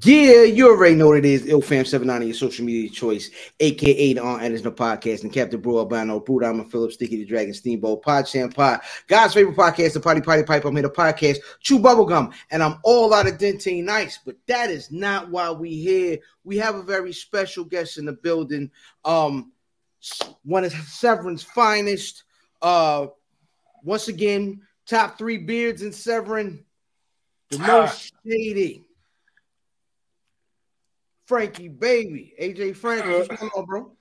Yeah, you already know what it is. IlFam79 your social media choice, aka the On Anderson Podcast, and Captain Brew Albano, Brew Diamond Phillips, Sticky the Dragon, Steamboat, Pod Champ Pod, God's favorite podcast, the Potty Pipe. I'm here to podcast, Chew Bubblegum, and I'm all out of Dentine Nice, but that is not why we here. We have a very special guest in the building. One of Severn's finest. Once again, top 3 beards in Severn, the most shady. Frankie, baby. AJ Francis, what's going on, bro?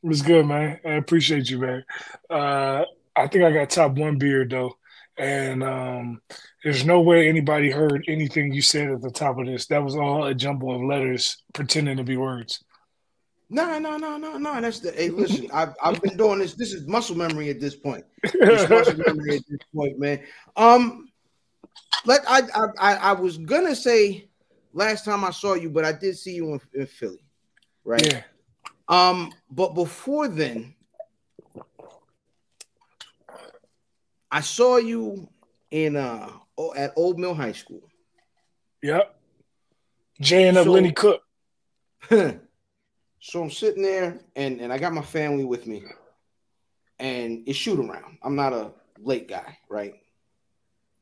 What's good, man? I appreciate you, man. I think I got top 1 beard, though. And there's no way anybody heard anything you said at the top of this. That was all a jumble of letters pretending to be words. No. That's the. Hey, listen, I've been doing this. This is muscle memory at this point. It's muscle memory at this point, man. I was gonna say last time I saw you, but I did see you in Philly, right? Yeah. But before then, I saw you in at Old Mill High School. Yep. Jaying up Lenny Cook. So I'm sitting there, and I got my family with me, and it's shoot around. I'm not a late guy, right?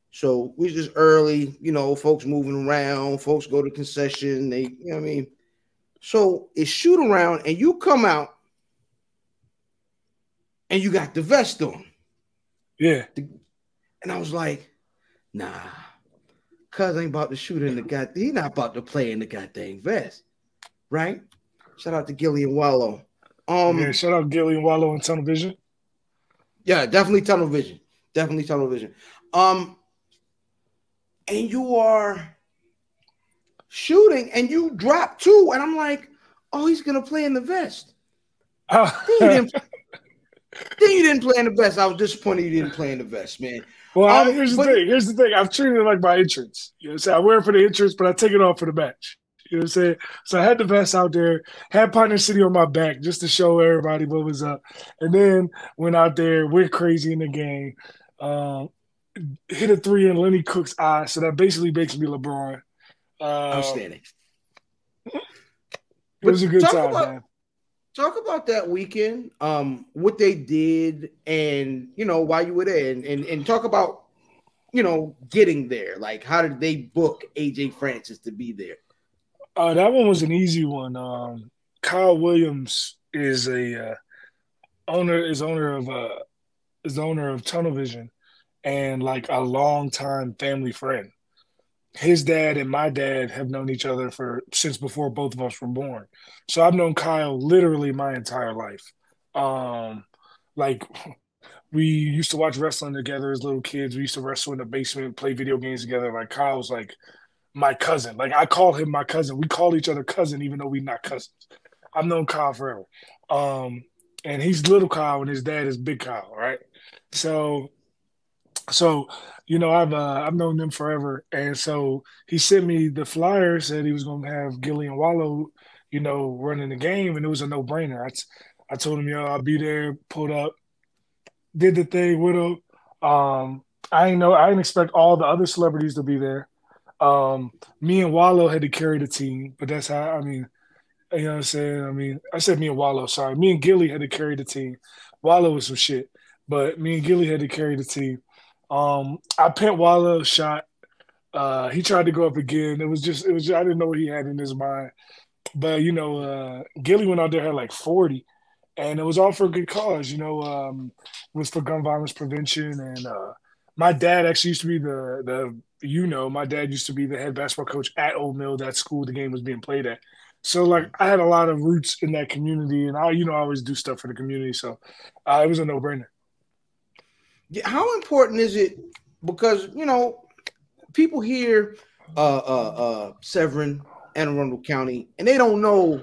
So we just early, folks moving around, folks go to concession, they, you know what I mean? So it's shoot around, and you come out, and you got the vest on. Yeah. And I was like, nah, cuz ain't about to shoot in the he not about to play in the goddamn vest, right? Shout out to Gilly and Wallow. Yeah, shout out Gilly and Wallow and Tunnel Vision. Yeah, definitely Tunnel Vision. Definitely Tunnel Vision. And you are shooting and you drop 2. And I'm like, oh, he's going to play in the vest. Then you didn't play in the vest. I was disappointed you didn't play in the vest, man. Well, here's the thing. I've treated it like my entrance. You know what I'm saying? I wear it for the entrance, but I take it off for the match. You know what I'm saying? So I had the vest out there, had Partner City on my back just to show everybody what was up. And then went out there, went crazy in the game. Hit a 3 in Lenny Cook's eye, so that basically makes me LeBron. Outstanding. It was a good time, man. Talk about that weekend, what they did, and why you were there, and talk about getting there. Like, how did they book AJ Francis to be there? That one was an easy one. Kyle Williams is a owner of Tunnel Vision, and like a longtime family friend. His dad and my dad have known each other since before both of us were born. So I've known Kyle literally my entire life. Like we used to watch wrestling together as little kids. We used to wrestle in the basement, play video games together. Like Kyle's like my cousin. Like I call him my cousin. We call each other cousin, even though we're not cousins. I've known Kyle forever. And he's little Kyle and his dad is big Kyle, right? So I've known them forever, and so he sent me the flyer. Said he was going to have Gilly and Wallow, running the game, and it was a no-brainer. I told him, I'll be there. Pulled up, did the thing with him. I didn't expect all the other celebrities to be there. Me and Wallow had to carry the team, but that's how. I mean, you know what I'm saying. I said me and Wallow. Sorry, me and Gilly had to carry the team. Wallow was some shit, but me and Gilly had to carry the team. I pent Wallow a shot. He tried to go up again. It was I didn't know what he had in his mind. But, Gilly went out there, had like 40, and it was all for a good cause, it was for gun violence prevention. And my dad actually used to be my dad used to be the head basketball coach at Old Mill, that school the game was being played at. So, like, I had a lot of roots in that community, and I always do stuff for the community. So it was a no-brainer. How important is it? Because people hear Severn, Anne Arundel County, and they don't know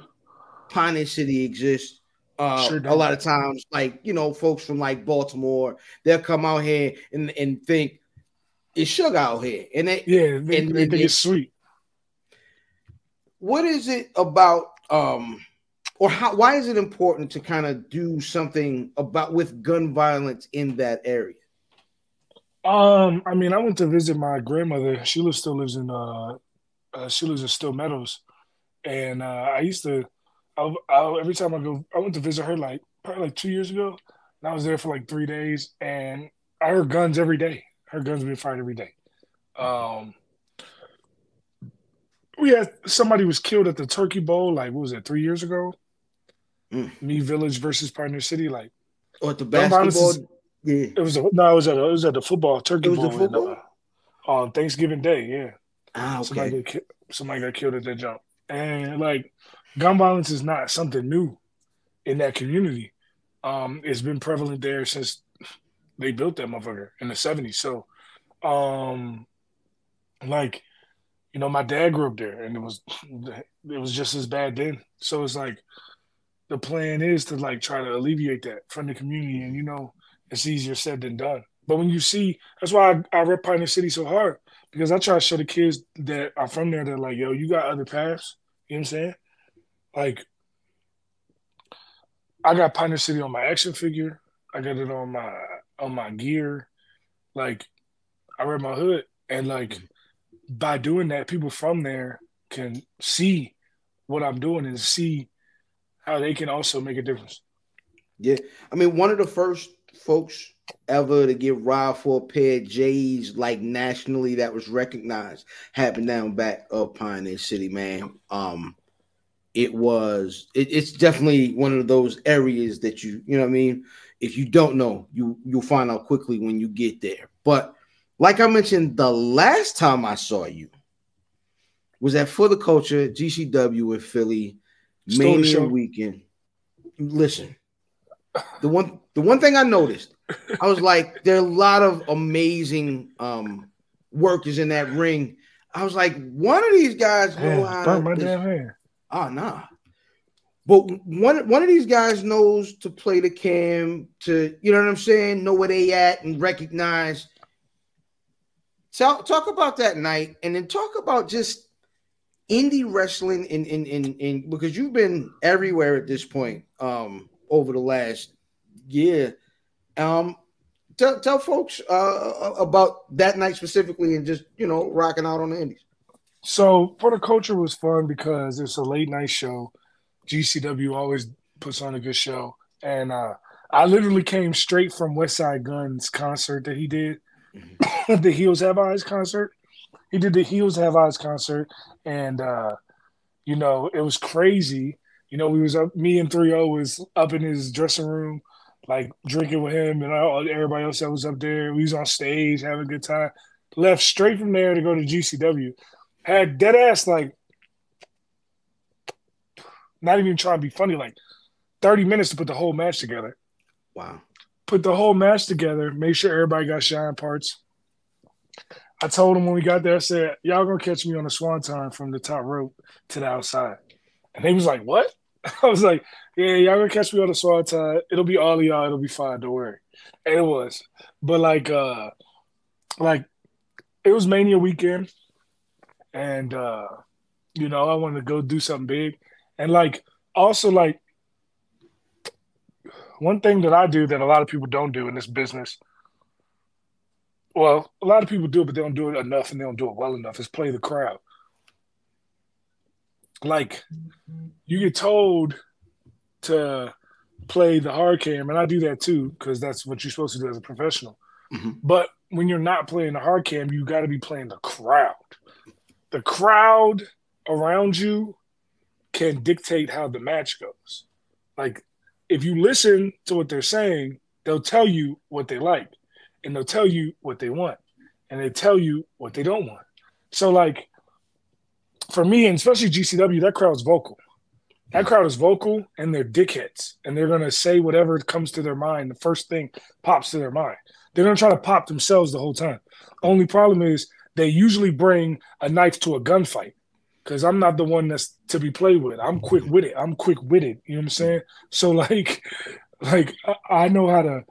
Pioneer City exists. Sure a lot of times, like folks from like Baltimore, they'll come out here and think it's sugar out here, and they think it's sweet. What is it about? Why is it important to kind of do something with gun violence in that area? I went to visit my grandmother. She still lives in Still Meadows. And I used to, every time I went to visit her probably 2 years ago, and I was there for like 3 days, and I heard guns every day. I heard guns being fired every day. We had somebody was killed at the Turkey Bowl, like what was it, 3 years ago? Me Village versus Pioneer City, like. Or at the basketball, yeah. It was at the football Turkey Bowl. It was the football? On Thanksgiving Day, yeah. Okay. Somebody got killed at that jump. And like gun violence is not something new in that community. It's been prevalent there since they built that motherfucker in the 70s. So like, you know, my dad grew up there and it was just as bad then. So it's like the plan is to like try to alleviate that from the community, and you know, it's easier said than done. But when you see, that's why I rep Pioneer City so hard, because I try to show the kids that are from there that like, yo, you got other paths. You know what I'm saying? Like, I got Pioneer City on my action figure. I got it on my gear. Like, I rep my hood, and like by doing that, people from there can see what I'm doing and see how they can also make a difference. Yeah, I mean, one of the first folks ever to get robbed for a pair of J's like nationally that was recognized happened down back of Pioneer City, man. It's definitely one of those areas that you know what I mean. If you don't know, you'll find out quickly when you get there. But like I mentioned, the last time I saw you was at For the Culture, GCW in Philly, Mania weekend. Listen, the one thing I noticed, I was like, there are a lot of amazing workers in that ring. I was like, one of these guys know how to. My damn hand. Oh, nah. But one of these guys knows to play the cam, to, you know what I'm saying, know where they at and recognize. Talk about that night, and then talk about just indie wrestling in because you've been everywhere at this point over the last year. Tell folks about that night specifically, and just, you know, rocking out on the indies. So For the Culture was fun because it's a late night show. GCW always puts on a good show, and I literally came straight from Westside Gunn's concert that he did, the Heels Have Eyes concert. He did the Heels Have Eyes concert, and you know, it was crazy. You know, me and 3-0 was up in his dressing room, like drinking with him and everybody else that was up there. We was on stage having a good time. Left straight from there to go to GCW. Had dead ass, like, not even trying to be funny, like 30 minutes to put the whole match together. Wow. Put the whole match together, make sure everybody got shine parts. I told him when we got there, I said, y'all gonna catch me on the swanton from the top rope to the outside. And he was like, what? I was like, yeah, y'all gonna catch me on the swanton. It'll be all of y'all. It'll be fine. Don't worry. And it was. But like it was Mania weekend. And, you know, I wanted to go do something big. And like, also like, one thing that I do that a lot of people don't do in this business, well, a lot of people do it, but they don't do it enough and they don't do it well enough, is play the crowd. Like, you get told to play the hard cam, and I do that too, because that's what you're supposed to do as a professional. Mm-hmm. But when you're not playing the hard cam, you got to be playing the crowd. The crowd around you can dictate how the match goes. Like, if you listen to what they're saying, they'll tell you what they like, and they'll tell you what they want, and they tell you what they don't want. So, like, for me, and especially GCW, that crowd's vocal. That crowd is vocal, and they're dickheads, and they're going to say whatever comes to their mind. The first thing pops to their mind. They're going to try to pop themselves the whole time. Only problem is they usually bring a knife to a gunfight, because I'm not the one that's to be played with. I'm quick-witted. You know what I'm saying? So, like I know how to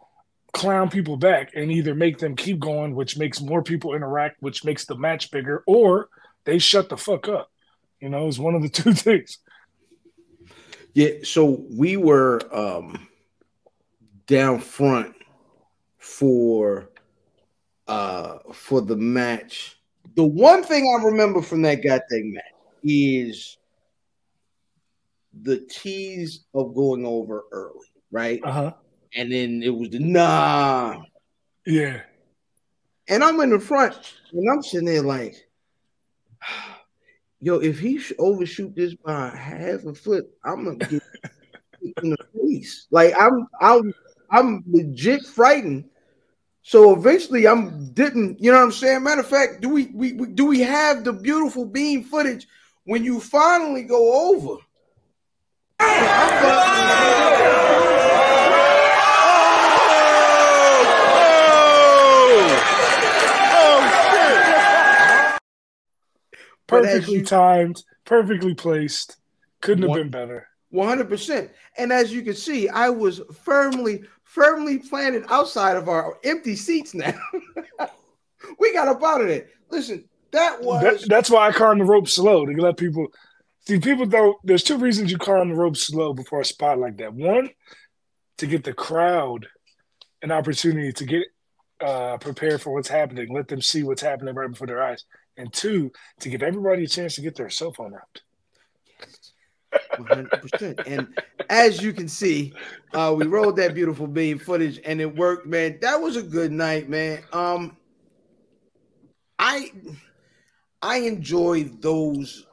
clown people back and either make them keep going, which makes more people interact, which makes the match bigger, or they shut the fuck up. You know, it's one of the two things. Yeah, so we were down front for the match. The one thing I remember from that goddamn match is the tease of going over early, right? Uh-huh. And then it was the nah. Yeah. And I'm in the front, and I'm sitting there like, yo, if he overshoot this by half a foot, I'm gonna get in the face. Like I'm legit frightened. So eventually I'm didn't, you know what I'm saying? Matter of fact, do we have the beautiful beam footage when you finally go over? Perfectly timed, perfectly placed. Couldn't have been better. 100%. And as you can see, I was firmly planted outside of our empty seats now. We got up out of there. Listen, that's why I climb the rope slow, to let people see. People don't. There's two reasons you climb the rope slow before a spot like that. One, to get the crowd an opportunity to get prepared for what's happening, let them see what's happening right before their eyes. And two, to give everybody a chance to get their cell phone out. 100%. And as you can see, we rolled that beautiful beam footage and it worked, man. That was a good night, man. I enjoy those.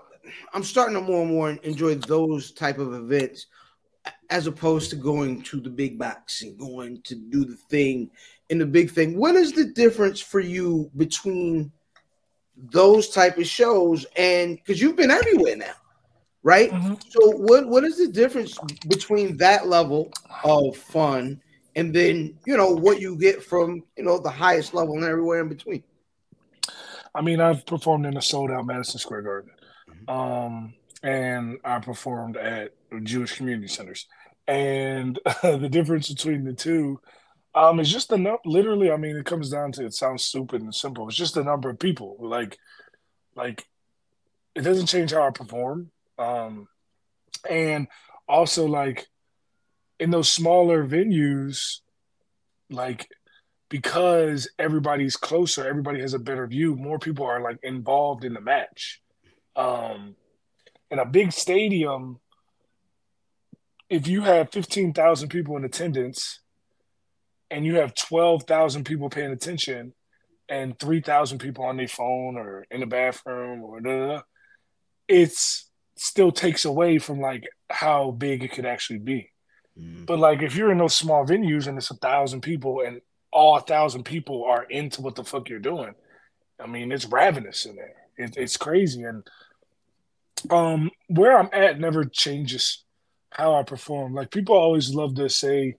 I'm starting to more and more enjoy those type of events as opposed to going to the big box and going to do the thing in the big thing. What is the difference for you between those type of shows? And because you've been everywhere now, right? Mm-hmm. So what is the difference between that level of fun and then, what you get from, the highest level and everywhere in between? I mean, I've performed in a sold-out Madison Square Garden, and I performed at Jewish community centers. And the difference between the two is just the number. Literally, I mean, it comes down to, it sounds stupid and simple. It's just the number of people. Like it doesn't change how I perform. And also, like, in those smaller venues, like, because everybody's closer, everybody has a better view, more people are like involved in the match. In a big stadium, if you have 15,000 people in attendance and you have 12,000 people paying attention and 3,000 people on their phone or in the bathroom or it still takes away from like how big it could actually be. But like, if you're in those small venues and it's 1,000 people and all 1,000 people are into what the fuck you're doing, I mean, it's ravenous in there. It's crazy. And where I'm at never changes how I perform. Like, people always love to say,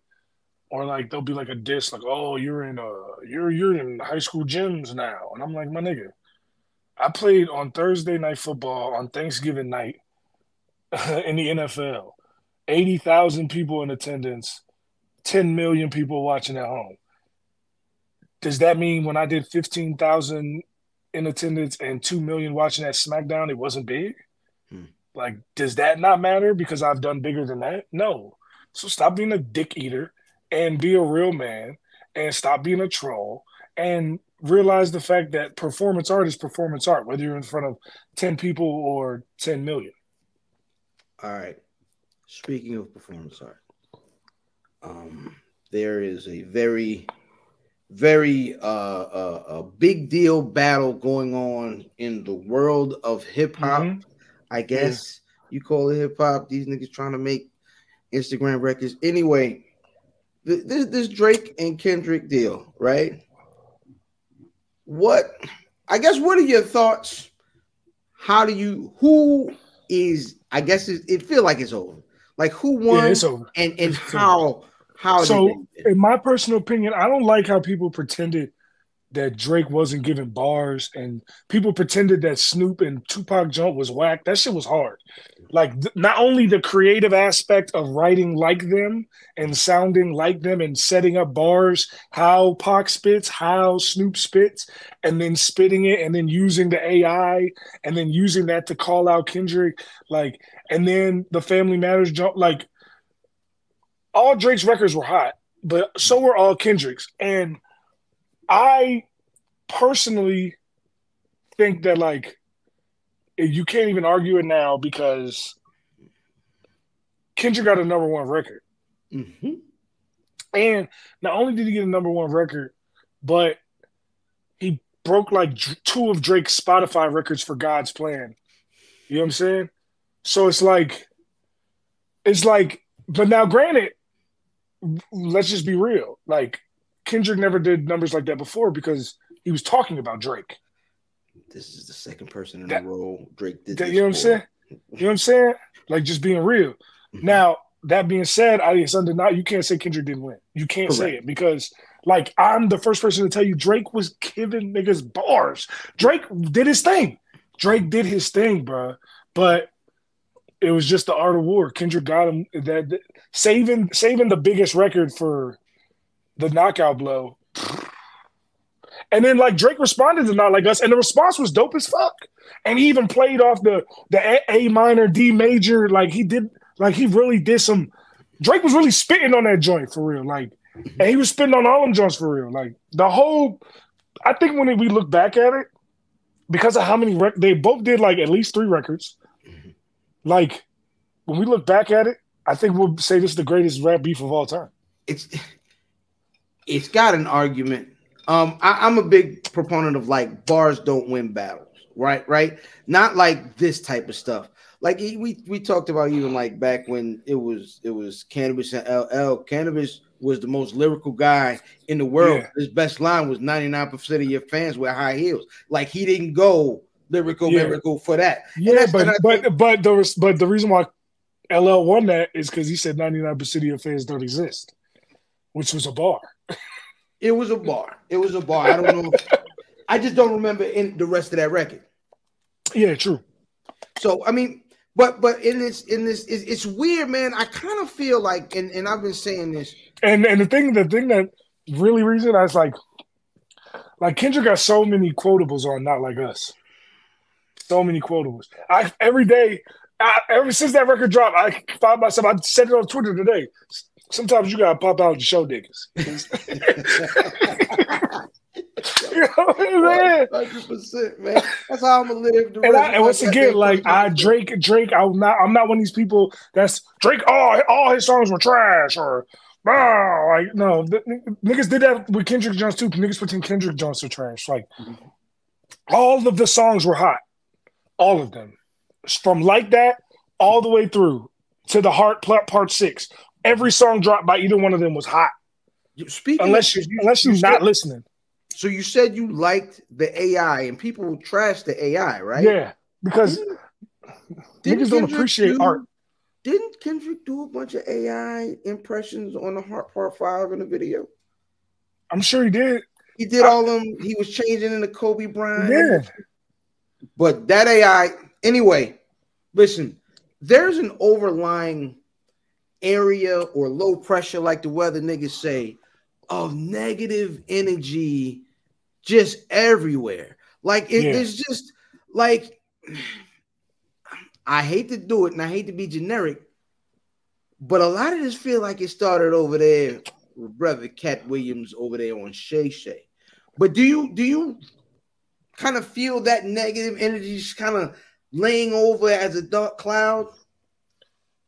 or like they'll be like a diss, like, "Oh, you're in high school gyms now," and I'm like, my nigga, I played on Thursday night football on Thanksgiving night in the NFL. 80,000 people in attendance, 10 million people watching at home. Does that mean when I did 15,000 in attendance and 2 million watching at SmackDown, it wasn't big? Like, does that not matter because I've done bigger than that? No. So stop being a dick eater and be a real man and stop being a troll and realize the fact that performance art is performance art, whether you're in front of 10 people or 10 million. All right. Speaking of performance art, there is a very, very big deal battle going on in the world of hip hop. I guess you call it hip hop. These niggas trying to make Instagram records. Anyway, this Drake and Kendrick deal, right? What are your thoughts? Who is, I guess it feel like it's over. Like, who won? Yeah, it's over. And how so in my personal opinion, I don't like how people pretended that Drake wasn't giving bars and people pretended that Snoop and Tupac jump was whack. That shit was hard. Like, not only the creative aspect of writing like them and sounding like them and setting up bars, how Pac spits, how Snoop spits, and then spitting it and then using the AI and then using that to call out Kendrick, like, and then the Family Matters jump. Like, all Drake's records were hot, but so were all Kendrick's. And I personally think that, like, you can't even argue it now because Kendrick got a #1 record. Mm-hmm. And not only did he get a #1 record, but he broke like 2 of Drake's Spotify records for God's Plan. You know what I'm saying? So it's like, but now granted, let's just be real. Like, Kendrick never did numbers like that before because he was talking about Drake. This is the second person in a row Drake did this. You know what I'm saying? You know what I'm saying? Like, just being real. Mm-hmm. Now, that being said, it's undeniable. You can't say Kendrick didn't win. You can't say it because, like, I'm the first person to tell you Drake was giving niggas bars. Drake did his thing. Drake did his thing, bro. But it was just the art of war. Kendrick got him that saving the biggest record for the knockout blow. And then, like, Drake responded to Not Like Us, and the response was dope as fuck. And he even played off the A minor, D major. Like, he really did some. Drake was really spitting on that joint for real. Like, and he was spitting on all them joints for real. Like, the whole. I think when we look back at it, because of how many they both did like at least 3 records. Like, when we look back at it, I think we'll say this is the greatest rap beef of all time. It's got an argument. I'm a big proponent of like bars don't win battles, right? Not like this type of stuff. Like we talked about even like back when it was Cannabis and LL. Cannabis was the most lyrical guy in the world. Yeah. His best line was 99% of your fans wear high heels. Like, he didn't go lyrical miracle for that. Yeah, but the reason why LL won that is because he said 99% of your fans don't exist, which was a bar. It was a bar. I don't know. I just don't remember in the rest of that record. Yeah, true. So I mean, but in this, it's weird, man. I kind of feel like, and I've been saying this. And the thing that really reason I was like Kendrick got so many quotables on Not Like Us. So many quotables. Every day, ever since that record dropped, I found myself. I said it on Twitter today. Sometimes you gotta pop out and show niggas. You know what I'm saying? 100%, man. That's how I'm gonna live. And once again, like Drake. I'm not one of these people that's Drake. All his songs were trash or. Like, no, niggas did that with Kendrick Jones too. Niggas pretend Kendrick Jones are trash. Like, all of the songs were hot. All of them. From Like That all the way through to The Heart Part 6. Every song dropped by either one of them was hot. Unless you're not listening. So you said you liked the AI and people trash the AI, right? Yeah, because niggas don't appreciate art. Didn't Kendrick do a bunch of AI impressions on The Heart Part 5 in the video? I'm sure he did. He did all them. He was changing into Kobe Bryant. Yeah. But that AI, anyway, listen, there's an overlying area or low pressure, like the weather niggas say, of negative energy just everywhere. Like, it's just like, I hate to do it and I hate to be generic, but a lot of this feel like it started over there with brother Cat Williams over there on Shay Shay. But do you kind of feel that negative energy just kind of laying over as a dark cloud?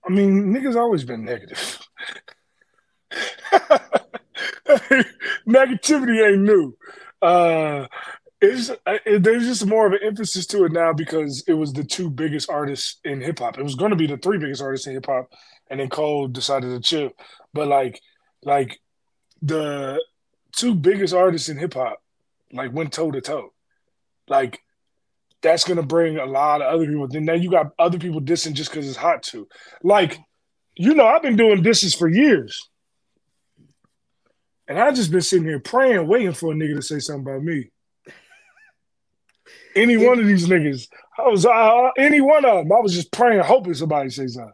I mean, niggas always been negative. Negativity ain't new. There's just more of an emphasis to it now because it was the 2 biggest artists in hip hop. It was going to be the 3 biggest artists in hip hop, and then Cole decided to chill. But like the 2 biggest artists in hip hop, like, went toe to toe. Like, that's gonna bring a lot of other people. Then now you got other people dissing just because it's hot too. Like, I've been doing disses for years, and I just been sitting here praying, waiting for a nigga to say something about me. Any one of these niggas, any one of them, I was just praying, hoping somebody say something.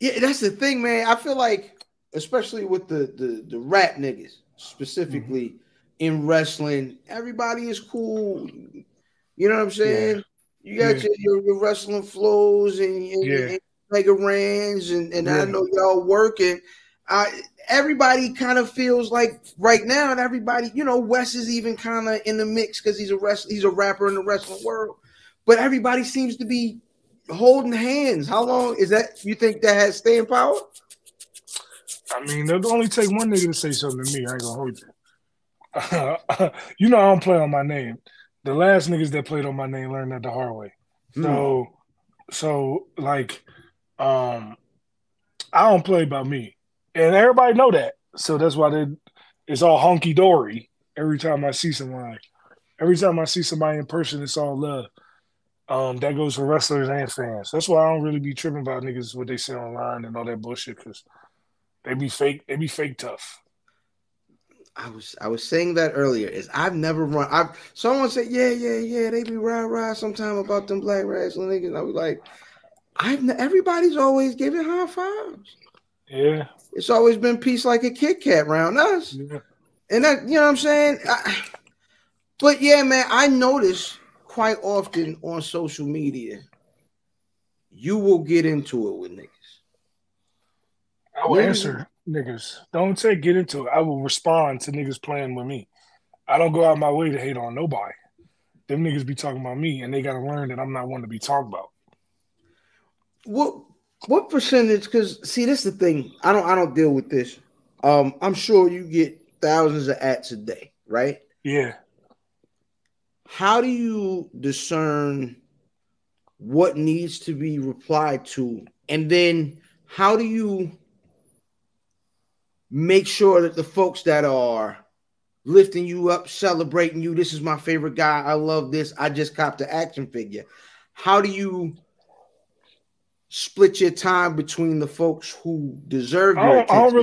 Yeah, that's the thing, man. I feel like, especially with the rap niggas, specifically in wrestling, everybody is cool. You know what I'm saying? Yeah. You got your wrestling flows and Mega Rans, and I know y'all working. Everybody kind of feels like right now, and everybody, Wes is even kind of in the mix because he's a rapper in the wrestling world. But everybody seems to be holding hands. How long is that? You think that has staying power? I mean, it'll only take one nigga to say something to me. I ain't gonna hold you. You know, I don't play on my name. The last niggas that played on my name learned that the hard way. So like, I don't play about me, and everybody know that. So that's why it's all honky dory every time I see someone. Every time I see somebody in person, it's all love. That goes for wrestlers and fans. That's why I don't really be tripping about niggas what they say online and all that bullshit, because they be fake. They be fake tough. I was saying that earlier. Is I've never run. Someone said, yeah. They be rah sometime about them black wrestling niggas. And I was like, everybody's always giving high fives. Yeah, it's always been peace like a Kit Kat around us. Yeah. And that, you know what I'm saying? But yeah, man, I notice quite often on social media, you will get into it with niggas. I will answer niggas. Don't say get into it. I will respond to niggas playing with me. I don't go out my way to hate on nobody. Them niggas be talking about me, and they got to learn that I'm not one to be talked about. What percentage? Because see, this is the thing. I don't deal with this. I'm sure you get thousands of ats a day, right? Yeah. How do you discern what needs to be replied to, and then how do you make sure that the folks that are lifting you up, celebrating you, this is my favorite guy, I love this, I just copped the action figure. How do you split your time between the folks who deserve your attention? I don't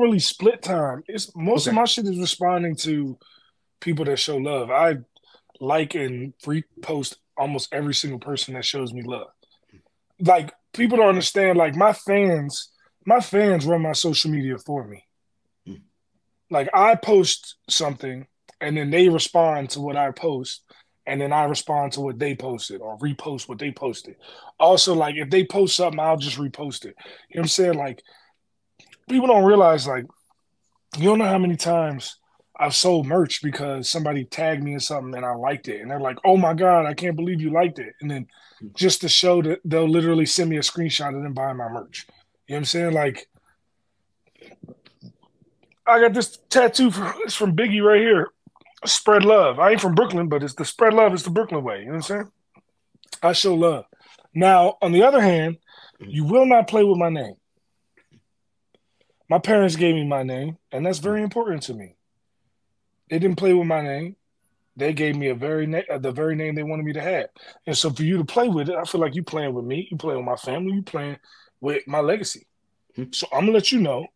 really split time. It's most of my shit is responding to people that show love. I like and repost almost every single person that shows me love. Like, people don't understand, like, my fans run my social media for me. Like, I post something and then they respond to what I post, and then I respond to what they posted or repost what they posted. Also, like, if they post something, I'll just repost it. You know what I'm saying? Like, people don't realize, like, you don't know how many times I've sold merch because somebody tagged me in something and I liked it. And they're like, oh my God, I can't believe you liked it. And then just to show that, they'll literally send me a screenshot of them buying my merch. You know what I'm saying? Like, I got this tattoo it's from Biggie right here. Spread love. I ain't from Brooklyn, but it's the spread love. It's the Brooklyn way. You know what I'm saying? I show love. Now, on the other hand, you will not play with my name. My parents gave me my name, and that's very important to me. They didn't play with my name. They gave me the very name they wanted me to have. And so for you to play with it, I feel like you playing with me. You playing with my family. You playing with my legacy. So I'm going to let you know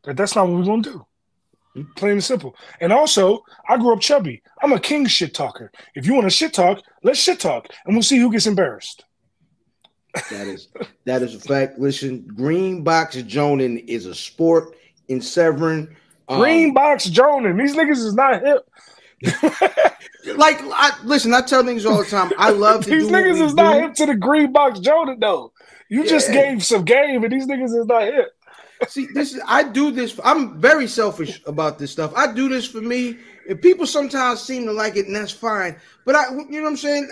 that that's not what we're going to do. Plain and simple. And also, I grew up chubby. I'm a king shit talker. If you want to shit talk, let's shit talk, and we'll see who gets embarrassed. That is a fact. Listen, green box joning is a sport in Severn. Green box joning. These niggas is not hip. Listen, I tell niggas all the time, I love to these do niggas is not hip to the green box joning though. You just gave some game, and these niggas is not hip. See, I do this. I'm very selfish about this stuff. I do this for me, and people sometimes seem to like it, and that's fine. But you know what I'm saying?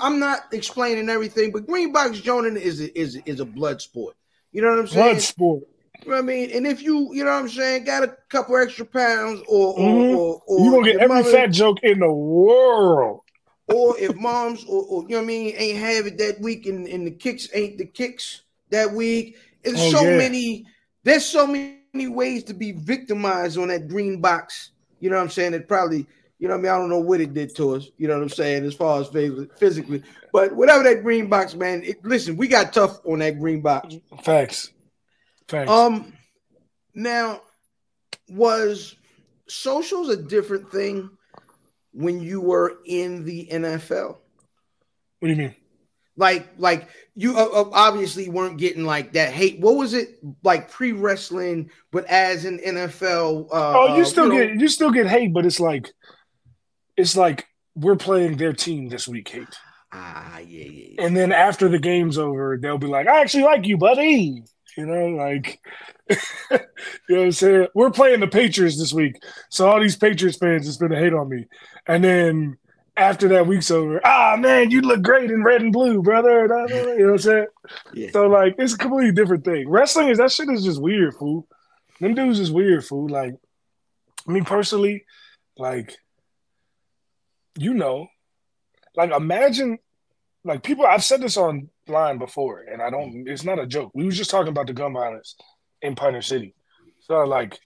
I'm not explaining everything, but green box joning is a blood sport. You know what I'm saying? Blood sport. You know what I mean? And if you know what I'm saying, got a couple extra pounds, or you gonna get every fat joke in the world. Or if moms or you know what I mean ain't have it that week, and the kicks ain't the kicks that week. There's so many ways to be victimized on that green box. You know what I'm saying? It probably, you know what I mean? I don't know what it did to us, you know what I'm saying, as far as physically. But whatever that green box, man, listen, we got tough on that green box. Facts. Now, was socials a different thing when you were in the NFL? What do you mean? Like you obviously weren't getting like that hate. What was it like pre-wrestling, but as an NFL? You still get hate, but it's like we're playing their team this week, hate. Yeah. And then after the game's over, they'll be like, I actually like you, buddy. You know, like, you know what I'm saying? We're playing the Patriots this week. So all these Patriots fans is going to hate on me. And then after that week's over, man, you look great in red and blue, brother. You know what I'm saying? Yeah. So like, it's a completely different thing. Wrestling that shit is just weird, fool. Them dudes is weird, fool. Like, me personally, like, like imagine, like people. I've said this online before, and I don't. It's not a joke. We was just talking about the gun violence in Pioneer City. So like,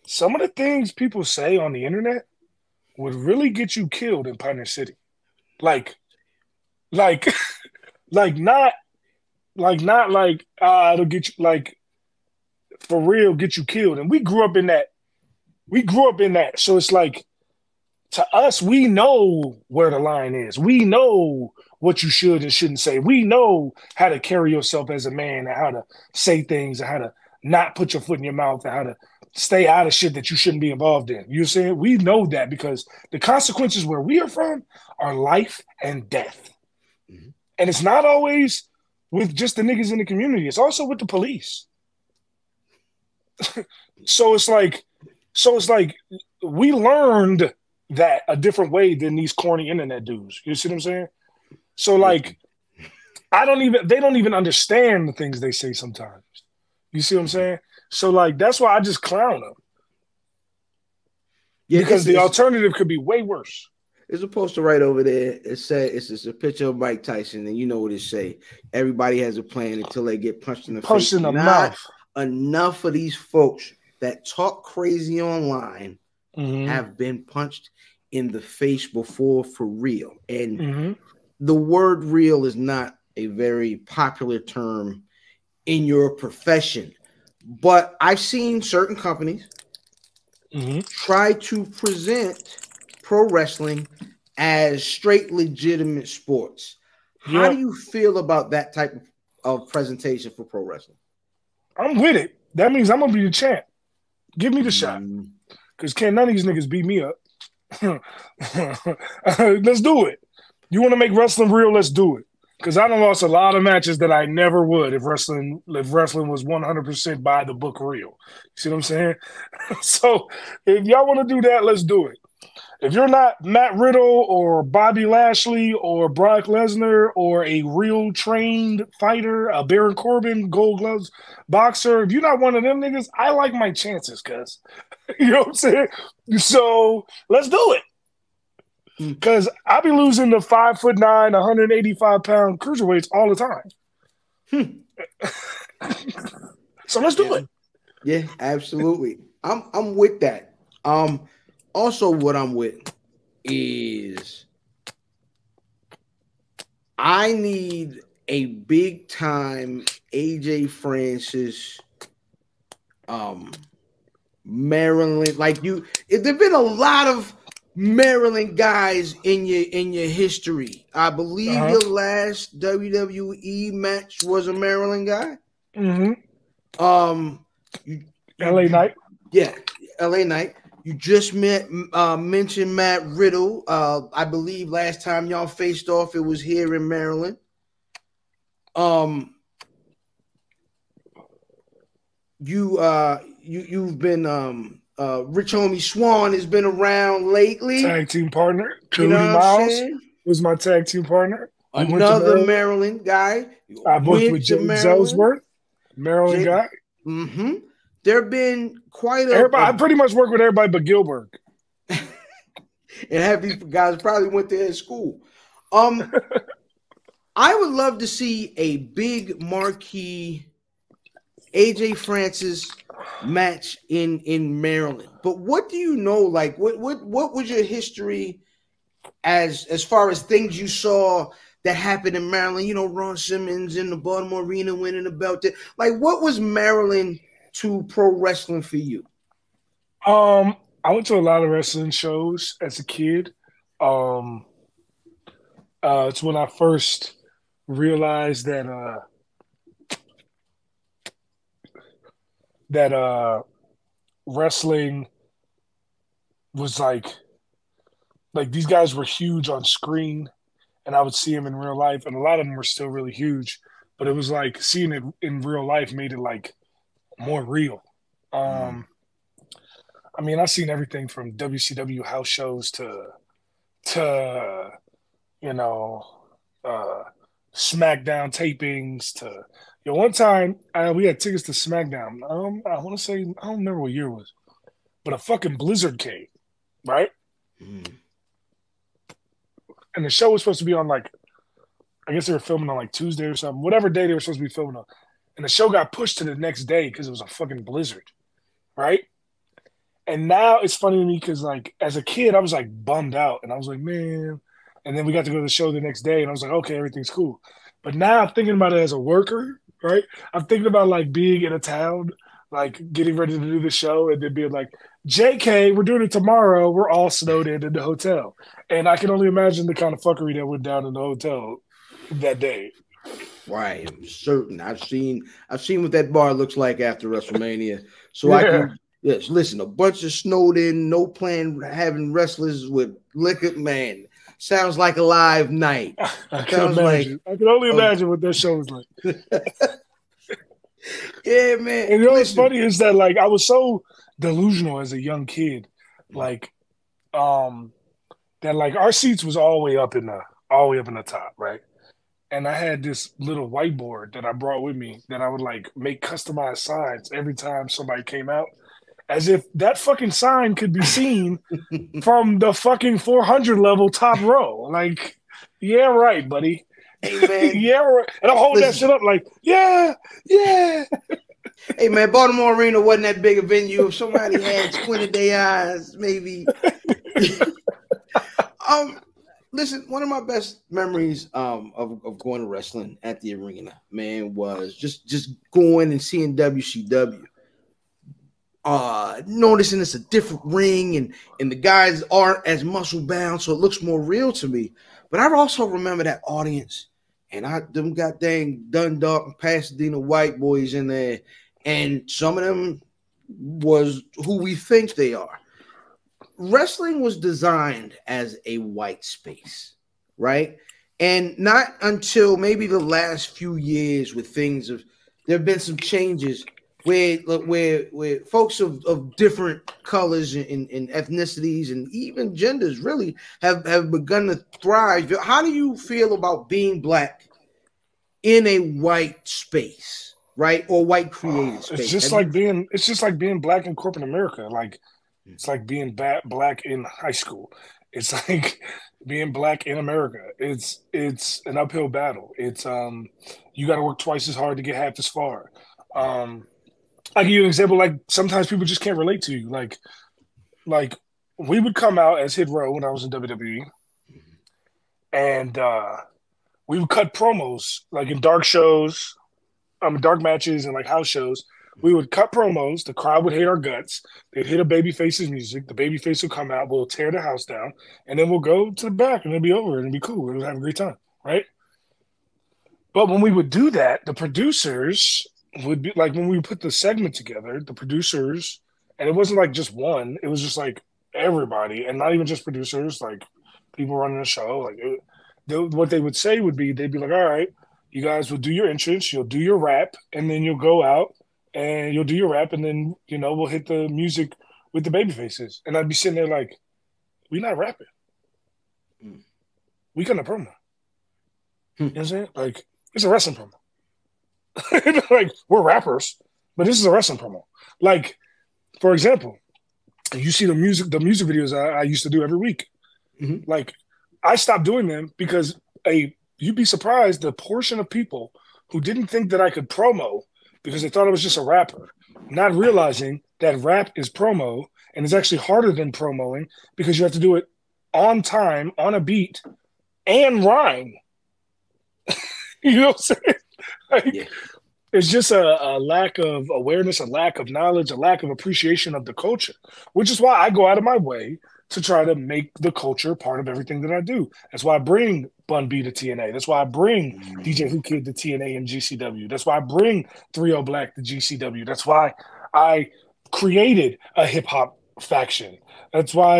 some of the things people say on the internet would really get you killed in Pioneer City. Like, like, not it'll get you like for real get you killed. And we grew up in that. We grew up in that. So it's like to us, we know where the line is. We know what you should and shouldn't say. We know how to carry yourself as a man and how to say things and how to not put your foot in your mouth and how to stay out of shit that you shouldn't be involved in. You know what I'm saying? We know that because the consequences where we are from are life and death. Mm-hmm. And it's not always with just the niggas in the community. It's also with the police. So it's like we learned that a different way than these corny internet dudes. You see what I'm saying? So like, they don't even understand the things they say sometimes. You see what I'm saying? So like, that's why I just clown them. Yeah, because the alternative could be way worse. There's a poster right over there. It said it's a picture of Mike Tyson, and you know what it say. Everybody has a plan until they get punched in the face. Punched in the mouth. Enough of these folks that talk crazy online have been punched in the face before for real. And the word real is not a very popular term in your profession. But I've seen certain companies try to present pro wrestling as straight legitimate sports. How do you feel about that type of presentation for pro wrestling? I'm with it. That means I'm going to be the champ. Give me the shot. Because can't none of these niggas beat me up. Let's do it. You want to make wrestling real? Let's do it. Because I done lost a lot of matches that I never would if wrestling was 100% by the book real. You see what I'm saying? So if y'all want to do that, let's do it. If you're not Matt Riddle or Bobby Lashley or Brock Lesnar or a real trained fighter, a Baron Corbin, Gold Gloves boxer, if you're not one of them niggas, I like my chances, cuz. You know what I'm saying? So let's do it. Because I be losing the 5'9", 185-pound cruiserweights all the time. So let's do it. Yeah, absolutely. I'm with that. Also, what I'm with is I need a big time AJ Francis, Maryland. Like there've been a lot of Maryland guys in your history. I believe your last WWE match was a Maryland guy. LA Knight. Yeah, LA Knight. You just mentioned Matt Riddle. I believe last time y'all faced off, it was here in Maryland. You've been Rich Homie Swan has been around lately. Tag team partner. Cody Miles was my tag team partner. Another Maryland guy. I worked with James Ellsworth, Maryland guy. There have been quite I pretty much work with everybody but Gilbert. And half these guys probably went there at school. I would love to see a big marquee AJ Francis match in Maryland. But what do you know? Like, what was your history as far as things you saw that happened in Maryland? You know, Ron Simmons in the Baltimore Arena winning the belt. Like, what was Maryland to pro wrestling for you? I went to a lot of wrestling shows as a kid. It's when I first realized that wrestling was like these guys were huge on screen, and I would see them in real life, and a lot of them were still really huge. But it was like seeing it in real life made it like more real. I mean, I've seen everything from WCW house shows to to, you know, SmackDown tapings to, one time we had tickets to SmackDown. I want to say, I don't remember what year it was, but a fucking blizzard came, right? Mm. And the show was supposed to be on like, I guess they were filming on like Tuesday or something, whatever day they were supposed to be filming on. And the show got pushed to the next day because it was a fucking blizzard, right? And now it's funny to me because, like, as a kid, I was like bummed out, and I was like, man. And then we got to go to the show the next day, and I was like, okay, everything's cool. But now I'm thinking about it as a worker, right? I'm thinking about like being in a town, like getting ready to do the show, and then being like, JK, we're doing it tomorrow. We're all snowed in the hotel. And I can only imagine the kind of fuckery that went down in the hotel that day. Right, I'm certain. I've seen what that bar looks like after WrestleMania. So I can listen, a bunch of snowed in, no plan having wrestlers with liquor, man. Sounds like a live night. I can imagine. I can only imagine what that show was like. Yeah, man. And you know what's funny is that, like, I was so delusional as a young kid, like, that like our seats was all the way up in the top, right? And I had this little whiteboard that I brought with me that I would like make customized signs every time somebody came out, as if that fucking sign could be seen from the fucking 400 level top row. Like, yeah, right, buddy. Hey, man. Yeah, right. And I'm holding that shit up like, yeah. Hey, man, Baltimore Arena wasn't that big a venue. If somebody had squinted their eyes, maybe. Listen, one of my best memories of going to wrestling at the arena, man, was just going and seeing WCW. Noticing it's a different ring and the guys aren't as muscle bound, so it looks more real to me. But I also remember that audience, and them goddamn Dundalk and Pasadena white boys in there, and some of them was who we think they are. Wrestling was designed as a white space, right? And not until maybe the last few years there have been some changes where folks of different colors and ethnicities and even genders really have begun to thrive. How do you feel about being black in a white space, right? Or white created space? It's just like being black in corporate America. Like, it's like being black in high school. It's like being black in America. It's an uphill battle. It's you got to work twice as hard to get half as far. I'll give you an example. Like, sometimes people just can't relate to you. Like we would come out as Hit Row when I was in WWE, and we would cut promos like in dark shows, dark matches, and like house shows. We would cut promos. The crowd would hate our guts. They'd hit a babyface's music. The babyface would come out. We'll tear the house down, and then we'll go to the back, and it'll be over, and it'll be cool. We'll have a great time, right? But when we would do that, the producers would be like, when we put the segment together, the producers, and it wasn't like just one. It was just like everybody, and not even just producers, like people running the show. Like, what they would say would be, they'd be like, all right, you guys will do your entrance, you'll do your rap, and then you'll go out and you'll do your rap, and then, we'll hit the music with the baby faces. And I'd be sitting there like, we not rapping. We got a promo. You know what I'm saying? Like, it's a wrestling promo. Like, we're rappers, but this is a wrestling promo. Like, for example, you see the music videos I used to do every week. Mm-hmm. Like, I stopped doing them because you'd be surprised the portion of people who didn't think that I could promo because they thought I was just a rapper, not realizing that rap is promo, and it's actually harder than promoing because you have to do it on time, on a beat, and rhyme. You know what I'm saying? Like, yeah. It's just a lack of awareness, a lack of knowledge, a lack of appreciation of the culture, which is why I go out of my way to try to make the culture part of everything that I do. That's why I bring Bun B to TNA. That's why I bring DJ Who Kid to TNA and GCW. That's why I bring 3-0 Black to GCW. That's why I created a hip hop faction. That's why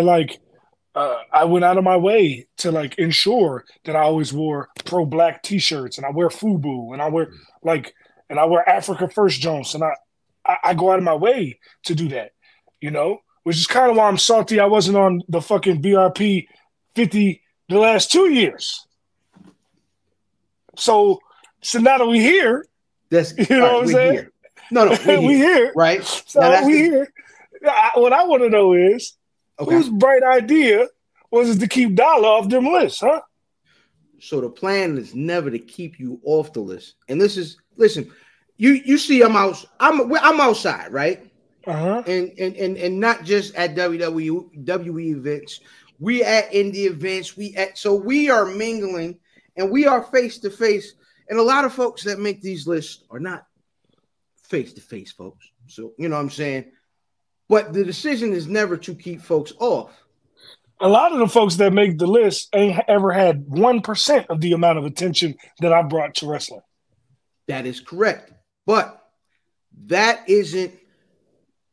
I went out of my way to ensure that I always wore pro-black t-shirts, and I wear FUBU, and I wear Africa First Jones, and I go out of my way to do that, which is kind of why I'm salty I wasn't on the fucking BRP 50 the last 2 years. So now that we here, that's you know what I'm saying? Here. No, we're here. We here, right? So we here. What I want to know is whose bright idea was it to keep Dollar off them lists, huh? So the plan is never to keep you off the list. And this is, listen, you see, I'm outside, right? And not just at WWE events. We at indie events. So we are mingling and we are face to face. And a lot of folks that make these lists are not face to face, folks. So you know what I'm saying. But the decision is never to keep folks off. A lot of the folks that make the list ain't ever had 1% of the amount of attention that I brought to wrestling. That is correct. But that isn't,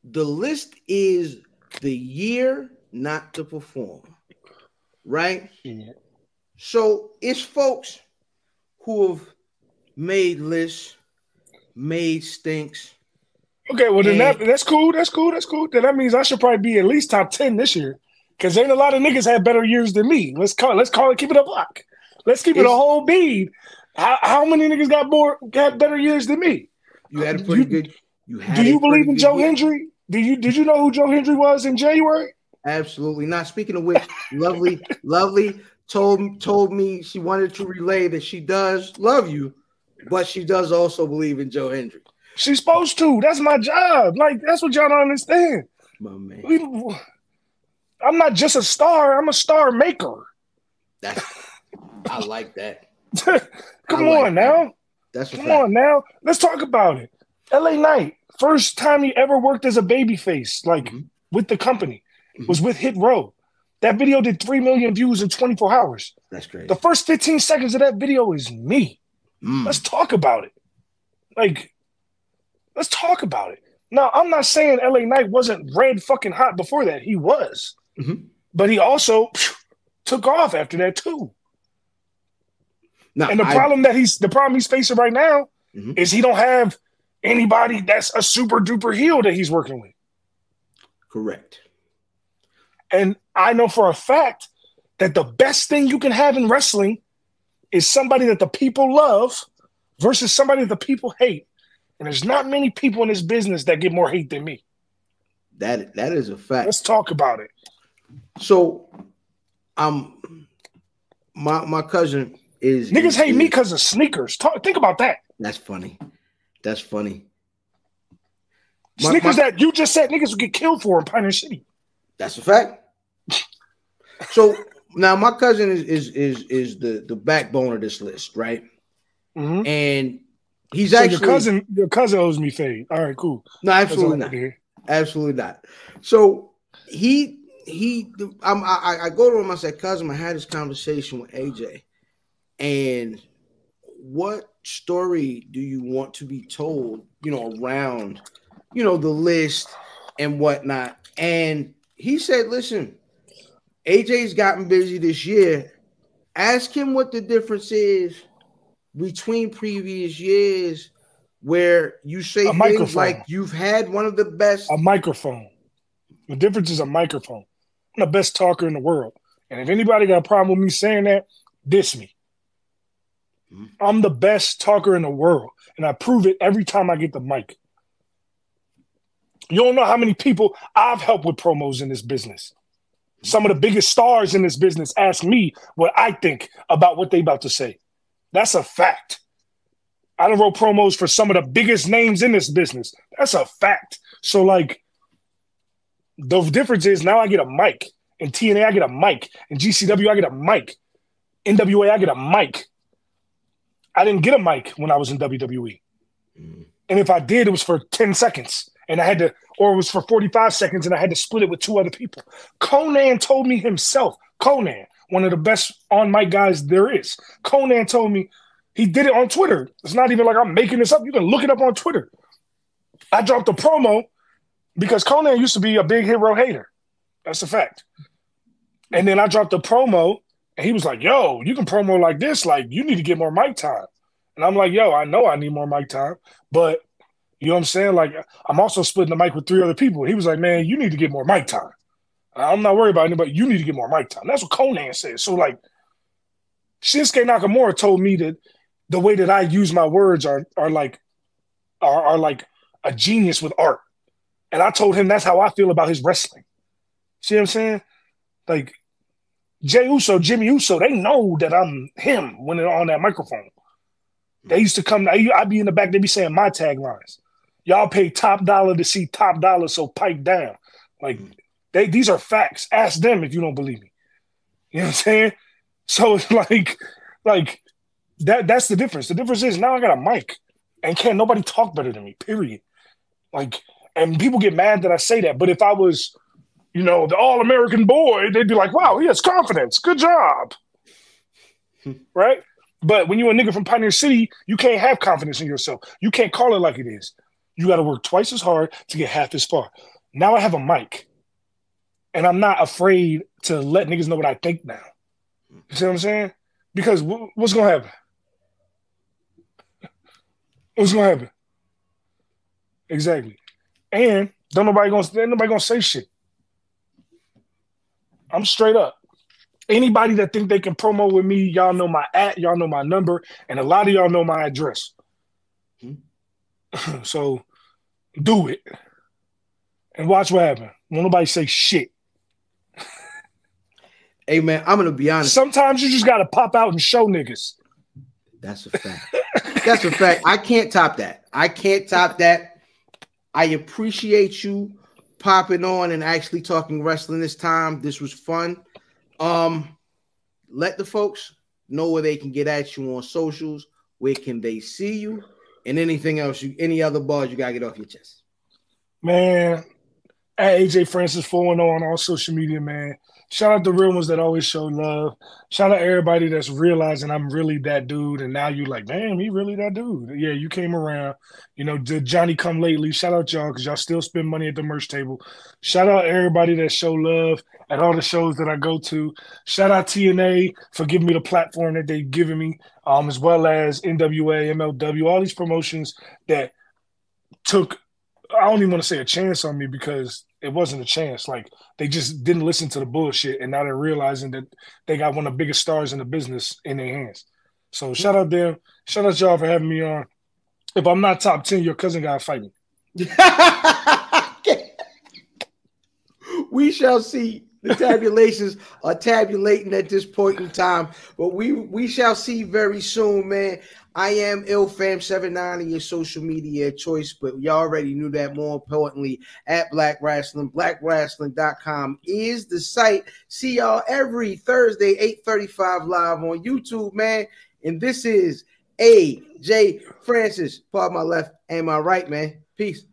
the list is the year not to perform. Right? Yeah. So it's folks who have made lists, made stinks. Okay, well then that's cool. Then that means I should probably be at least top 10 this year. Because ain't a lot of niggas had better years than me. Let's call it, keep it a block. Let's keep it a whole bead. How many niggas got better years than me? You had a pretty good. Do you believe in Joe Hendry? Did you know who Joe Hendry was in January? Absolutely not. Speaking of which, lovely told me she wanted to relay that she does love you, but she does also believe in Joe Hendry. She's supposed to. That's my job. Like, that's what y'all don't understand. My man. I'm not just a star. I'm a star maker. I like that. Come on now. Come on now. Let's talk about it. LA Knight, first time he ever worked as a babyface, with the company, was with Hit Row. That video did 3 million views in 24 hours. That's great. The first 15 seconds of that video is me. Let's talk about it. Let's talk about it. Now, I'm not saying LA Knight wasn't red fucking hot before that. He was. But he also took off after that too. And the problem he's facing right now is he don't have anybody that's a super duper heel that he's working with. Correct. And I know for a fact that the best thing you can have in wrestling is somebody that the people love versus somebody that the people hate. And there's not many people in this business that get more hate than me. That is a fact. Let's talk about it. So, my cousin is niggas hate me because of sneakers. Think about that. That's funny. Sneakers that you just said niggas would get killed for in Pioneer City. That's a fact. So now my cousin is the backbone of this list, right? And he's so actually your cousin owes me fade. All right, cool. No, absolutely not. Absolutely not. So I go to him. I said, cousin, I had this conversation with AJ, and what story do you want to be told? Around, the list and whatnot. And he said, listen, AJ's gotten busy this year. Ask him what the difference is between previous years where you say things like you've had one of the best. A microphone. The difference is a microphone. I'm the best talker in the world. And if anybody got a problem with me saying that, diss me. I'm the best talker in the world. And I prove it every time I get the mic. You don't know how many people I've helped with promos in this business. Some of the biggest stars in this business ask me what I think about what they about to say. That's a fact. I done wrote promos for some of the biggest names in this business. That's a fact. So, the difference is now I get a mic. In TNA, I get a mic. In GCW, I get a mic. NWA, I get a mic. I didn't get a mic when I was in WWE. And if I did, it was for 10 seconds. And I had to, or it was for 45 seconds and I had to split it with 2 other people. Conan told me himself, Conan, one of the best on mic guys there is. Conan told me he did it on Twitter. It's not even like I'm making this up. You can look it up on Twitter. I dropped a promo because Conan used to be a big Hero hater. That's a fact. And then I dropped a promo and he was like, yo, you can promo like this. Like, you need to get more mic time. And I'm like, yo, I know I need more mic time, but you know what I'm saying? Like, I'm also splitting the mic with 3 other people. He was like, man, you need to get more mic time. I'm not worried about anybody. You need to get more mic time. That's what Conan said. So, like, Shinsuke Nakamura told me that the way that I use my words are like a genius with art. And I told him that's how I feel about his wrestling. See what I'm saying? Like, Jimmy Uso, they know that I'm him when they're on that microphone. They used to come, I'd be in the back, they'd be saying my taglines. Y'all pay top dollar to see top dollar, so pipe down. Like, these are facts. Ask them if you don't believe me. You know what I'm saying? So it's like that's the difference. The difference is now I got a mic and can't nobody talk better than me, period. Like, and people get mad that I say that. But if I was, you know, the all-American boy, they'd be like, wow, he has confidence. Good job. Right? But when you're a nigga from Pioneer City, you can't have confidence in yourself. You can't call it like it is. You got to work twice as hard to get half as far. Now I have a mic. And I'm not afraid to let niggas know what I think now. You see what I'm saying? Because what's going to happen? What's going to happen? Exactly. And ain't nobody gonna say shit. I'm straight up. Anybody that think they can promo with me, y'all know my y'all know my number, and a lot of y'all know my address. So do it. And watch what happens. Won't nobody say shit. Hey man, I'm gonna be honest. Sometimes you just gotta pop out and show niggas. That's a fact. That's a fact. I can't top that. I can't top that. I appreciate you popping on and actually talking wrestling this time. This was fun. Let the folks know where they can get at you on socials. Where can they see you? And anything else, any other bars you gotta get off your chest. Man, at AJ Francis 410 on all social media, man. Shout out the real ones that always show love. Shout out everybody that's realizing I'm really that dude. And now you like, damn, he really that dude. Yeah, you came around. You know, did Johnny come lately? Shout out y'all because y'all still spend money at the merch table. Shout out everybody that show love at all the shows that I go to. Shout out TNA for giving me the platform that they've given me, as well as NWA, MLW, all these promotions that took, I don't even want to say a chance on me because it wasn't a chance. Like, they just didn't listen to the bullshit, and now they're realizing that they got one of the biggest stars in the business in their hands. So shout out them. Shout out y'all for having me on. If I'm not top 10, your cousin got to fight me. We shall see. The tabulations are tabulating at this point in time, but we shall see very soon, man. I am IlFam79 on your social media choice, but you already knew that. More importantly, at Black Rasslin, blackwrestling.com is the site. See y'all every Thursday, 8:35 live on YouTube, man. And this is AJ Francis, part my left and my right, man. Peace.